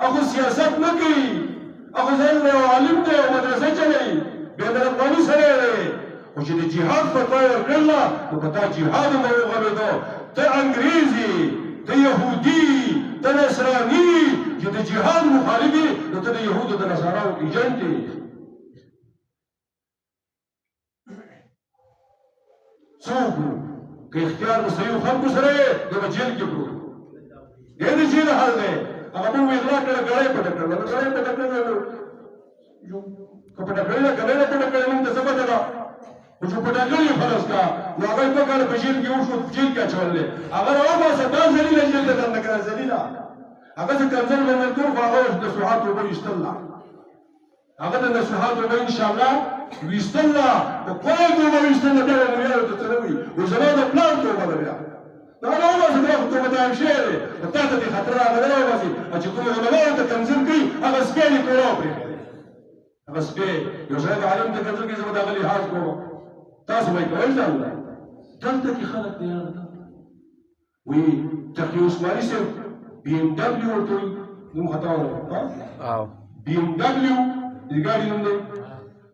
هغه سیاست نه کوي، هغه ځان له عالم دی او مدرسه چلوي، بین الافغاني سړی دی، خو چې د جهاد فتوا یې ورکړله نو په تا جهاد هم وغږېدو. ته انګریز یې، ته یهودي، ته نصراني چې د جهاد مخالف یې، نو ته د یهودو د نصاراو ایجنټ یې. څوک که اختیار په صحیحو خلکو سره یې دی به جیل کې پروت دی د جیل حال دی. هغه موږ اغلا کړه، ګړی پټه کړله، نو ګړی پټه کړله که پټه کړې ده که نه ده پټه کړې موږ ته څه پته ده، خو چې پټه کړې فرض کړه نو هغه یې 2 کاله په جیل کې وشو، جیل کې اچول دی. هغه راوباسه دا ذلیله جیل ته دنده کړه، ذلیله هغه چې کنځل مېلمنتوب خو هغه د نصیحات اوبه ویستله، هغه د نصیحات اوبه انشاءالله ویستله، خو کومه توبه ویستله بیا به مریانو ته څه نه وي، وایي زما د پلار توبه ده بیا. نو هغه راوباسه بیا خو توبه دایم شوی دی، خو تا ته دې خطر هغه نه راوباسي چې کوم علماو ته کنځل کوي هغه سپی دې کړی وپرېښی، هغه سپی یو سړی به عالم ته کنځل کوي زه به د هغه لحاظ کوم. تاسو به یې کوئ ځان له دلته کې خلک دی وایي تقي عثماني صاحب BMW ورته وایي، نوم خطا وایي BMW د ګاډي نوم دی،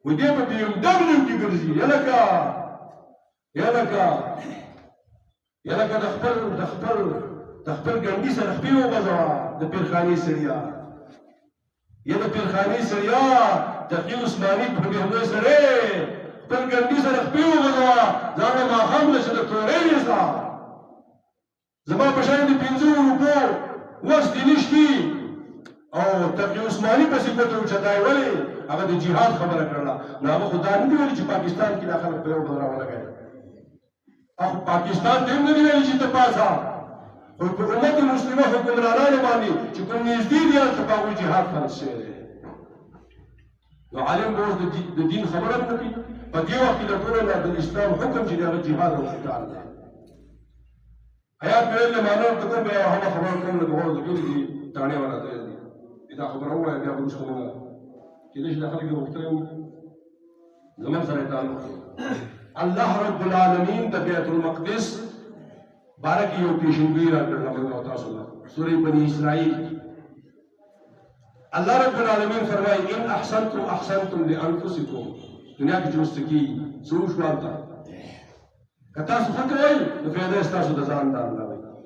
وایي دی په BMW کې ګرځي. یلکه د خپل ګنډي سره خپې وغځوه د پیرخانې سړیا، یا د پیرخانې سړیا تقي عثماني په BMW سړی خپل ګنډي سره خپې وغځوه، ځان له ماښام له چې د تورې یېسه زما په شان د 5 روپو وس دې نشتي. او تقي عثماني پسې پته اوچتای ولې هغه د جهاد خبره کړله، نو هغه خو دا نه دي ویلي چې پاکستان کې دا خلک په یو بل راولګوي، هغه پاکستان ته هم نه دي ویلي چې ته پاڅه، خو په امت مسلمه حکمرانانو باندې چې کوم نږدې دي هلته په هغوی جهاد فرض شوی دی. نو عالم به اوس د دین خبره نه کوي، په دې وخت کې د ټولو نه د اسلام حکم چې دی هغه جهاد او قتال دی. حیات ویل مانو ته کوم بیا هغه خبره کوم نه دوه د دې تاڼې وراته دي دا خبره وایي بیا وروسته نه کېدای شي دا خلک یې غوښتلی وي زموږ سره یې تعلق دی. الله رب العالمین د بیت المقدس باره کې یو پیشنګویي راکړله موږ او تاسو له سورې بني اسرائیل. الله رب العالمین فرمایي ان احسنتم احسنتم لانفسکم، دنیا کې چې اوس څه کېږي څه وشو هلته که تاسو ښه کوئ نو فایده یې ستاسو د ځان د الله وي،